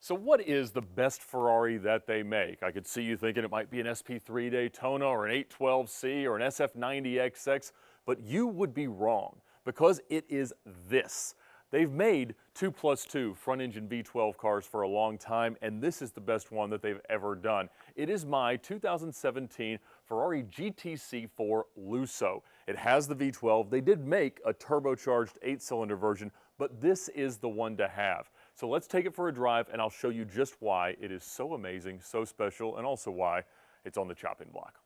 So what is the best Ferrari that they make? I could see you thinking it might be an SP3 Daytona or an 812C or an SF90XX, but you would be wrong because it is this. They've made 2+2 front-engine V12 cars for a long time, and this is the best one that they've ever done. It is my 2017 Ferrari GTC4 Lusso. It has the V12. They did make a turbocharged 8-cylinder version, but this is the one to have. So let's take it for a drive, and I'll show you just why it is so amazing, so special, and also why it's on the chopping block.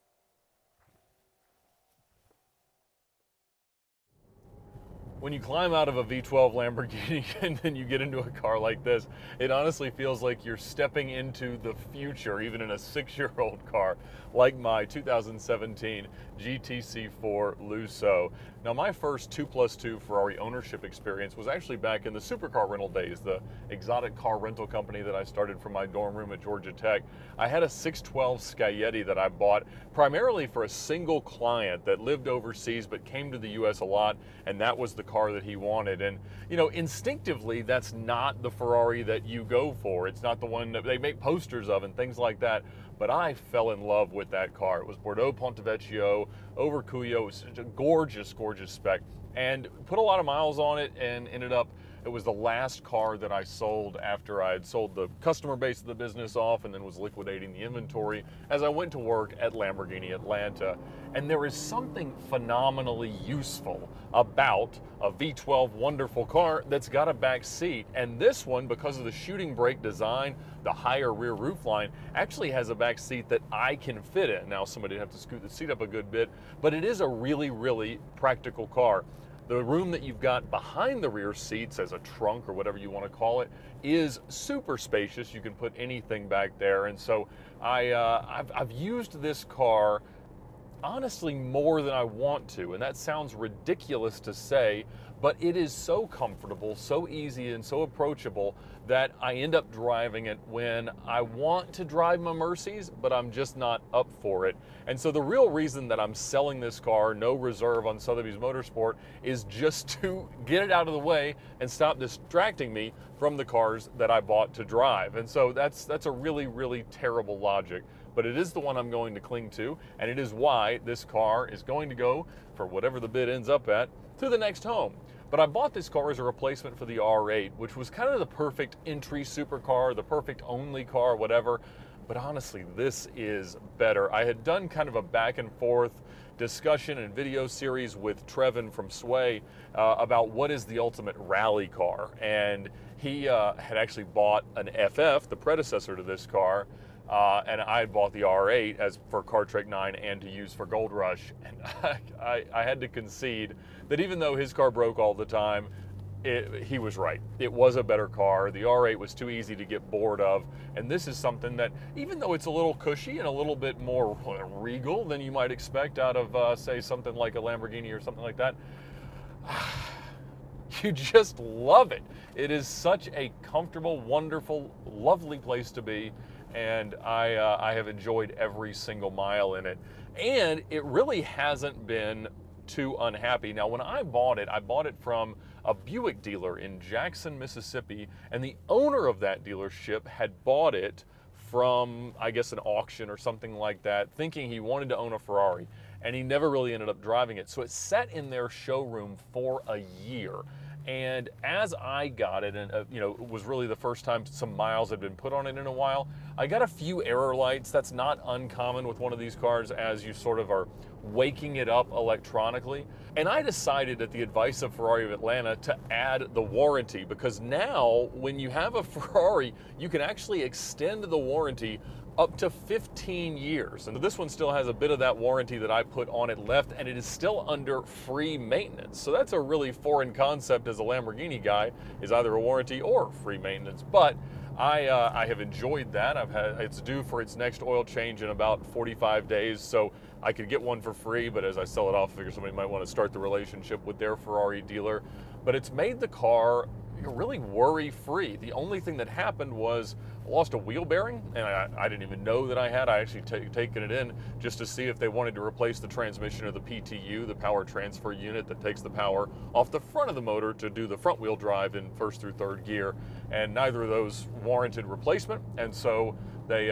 When you climb out of a V12 Lamborghini and then you get into a car like this, it honestly feels like you're stepping into the future, even in a 6-year-old car like my 2017 GTC4 Lusso. Now, my first 2+2 Ferrari ownership experience was actually back in the supercar rental days, the exotic car rental company that I started from my dorm room at Georgia Tech. I had a 612 Scaglietti that I bought primarily for a single client that lived overseas but came to the US a lot, and that was the car that he wanted. And you know, instinctively, that's not the Ferrari that you go for. It's not the one that they make posters of and things like that. But I fell in love with that car. It was Bordeaux Ponte Vecchio over Cuyo. It was such a gorgeous, gorgeous spec, and put a lot of miles on it, and ended up, it was the last car that I sold after I had sold the customer base of the business off and then was liquidating the inventory as I went to work at Lamborghini Atlanta. And there is something phenomenally useful about a V12 wonderful car that's got a back seat. And this one, because of the shooting brake design, the higher rear roof line, actually has a back seat that I can fit in. Now, somebody would have to scoot the seat up a good bit, but it is a really, really practical car. The room that you've got behind the rear seats as a trunk or whatever you want to call it is super spacious. You can put anything back there. And so I've used this car honestly more than I want to. And that sounds ridiculous to say, but it is so comfortable, so easy, and so approachable that I end up driving it when I want to drive my Mercedes, but I'm just not up for it. And so the real reason that I'm selling this car, no reserve on Sotheby's Motorsport, is just to get it out of the way and stop distracting me from the cars that I bought to drive. And so that's a really, really terrible logic. But it is the one I'm going to cling to, and it is why this car is going to go, for whatever the bid ends up at, to the next home. But I bought this car as a replacement for the R8, which was kind of the perfect entry supercar, the perfect only car, whatever. But honestly, this is better. I had done kind of a back and forth discussion and video series with Trevin from Sway about what is the ultimate rally car. And he had actually bought an FF, the predecessor to this car, and I had bought the R8 as for Car Trek 9 and to use for Gold Rush. And I had to concede that even though his car broke all the time, he was right. It was a better car. The R8 was too easy to get bored of. And this is something that, even though it's a little cushy and a little bit more regal than you might expect out of, say, something like a Lamborghini or something like that, you just love it. It is such a comfortable, wonderful, lovely place to be. And I have enjoyed every single mile in it. And it really hasn't been too unhappy. Now, when I bought it from a Buick dealer in Jackson, Mississippi, and the owner of that dealership had bought it from, I guess, an auction or something like that, thinking he wanted to own a Ferrari, and he never really ended up driving it. So it sat in their showroom for a year. And as I got it, and you know, it was really the first time some miles had been put on it in a while, I got a few error lights. That's not uncommon with one of these cars as you sort of are waking it up electronically. And I decided, at the advice of Ferrari of Atlanta, to add the warranty, because now when you have a Ferrari, you can actually extend the warranty up to 15 years. And this one still has a bit of that warranty that I put on it left, and it is still under free maintenance. So that's a really foreign concept as a Lamborghini guy, is either a warranty or free maintenance. But I have enjoyed that. It's due for its next oil change in about 45 days, so I could get one for free, but as I sell it off, I figure somebody might want to start the relationship with their Ferrari dealer. But it's made the car really worry-free. The only thing that happened was I lost a wheel bearing, and I didn't even know that I had. I actually taken it in just to see if they wanted to replace the transmission of the PTU, the power transfer unit that takes the power off the front of the motor to do the front wheel drive in first through third gear, and neither of those warranted replacement, and so they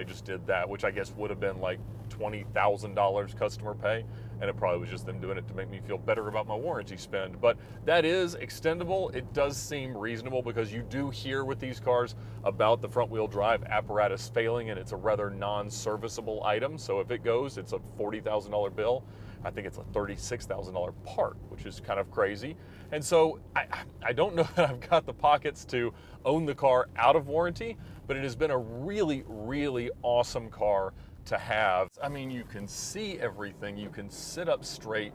just did that, which I guess would have been like $20,000 customer pay, and it probably was just them doing it to make me feel better about my warranty spend. But that is extendable. It does seem reasonable because you do hear with these cars about the front wheel drive apparatus failing, and it's a rather non-serviceable item. So if it goes, it's a $40,000 bill. I think it's a $36,000 part, which is kind of crazy. And so I don't know that I've got the pockets to own the car out of warranty, but it has been a really, really awesome car to have. I mean, you can see everything, you can sit up straight,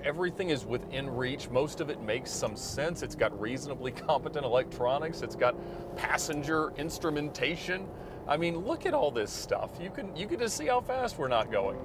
everything is within reach, most of it makes some sense. It's got reasonably competent electronics, it's got passenger instrumentation. I mean, look at all this stuff. You can just see how fast we're not going.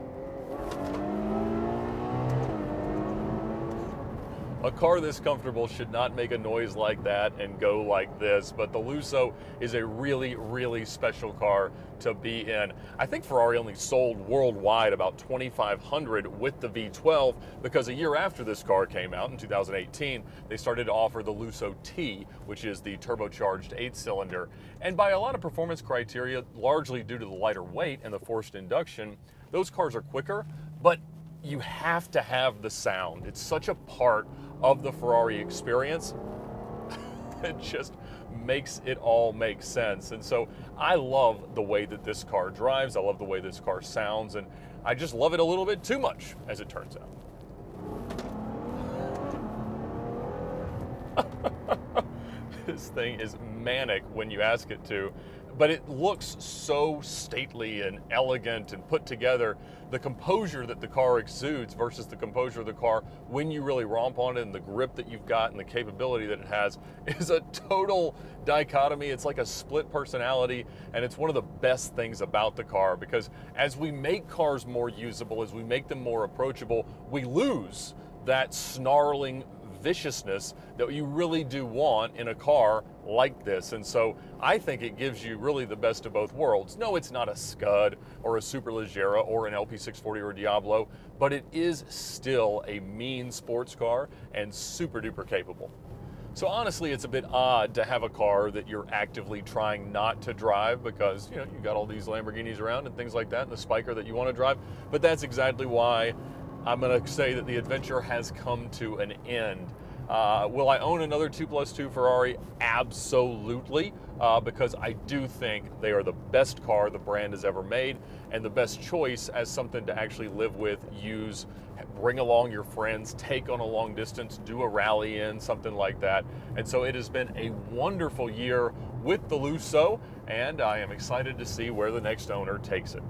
A car this comfortable should not make a noise like that and go like this, but the Lusso is a really, really special car to be in. I think Ferrari only sold worldwide about 2,500 with the V12 because a year after this car came out in 2018, they started to offer the Lusso T, which is the turbocharged 8-cylinder. And by a lot of performance criteria, largely due to the lighter weight and the forced induction, those cars are quicker, but you have to have the sound. It's such a part of the Ferrari experience. It just makes it all make sense. And so I love the way that this car drives. I love the way this car sounds, and I just love it a little bit too much, as it turns out. This thing is manic when you ask it to, but it looks so stately and elegant and put together. The composure that the car exudes versus the composure of the car when you really romp on it, and the grip that you've got and the capability that it has is a total dichotomy. It's like a split personality, and it's one of the best things about the car, because as we make cars more usable, as we make them more approachable, we lose that snarling viciousness that you really do want in a car like this. And so I think it gives you really the best of both worlds. No, it's not a Scud or a Superleggera or an LP640 or a Diablo, but it is still a mean sports car and super duper capable. So honestly, it's a bit odd to have a car that you're actively trying not to drive because, you know, you got all these Lamborghinis around and things like that, and the Spiker that you want to drive. But that's exactly why I'm going to say that the adventure has come to an end. Will I own another 2+2 Ferrari? Absolutely, because I do think they are the best car the brand has ever made, and the best choice as something to actually live with, use, bring along your friends, take on a long distance, do a rally in, something like that. And so it has been a wonderful year with the Lusso, and I am excited to see where the next owner takes it.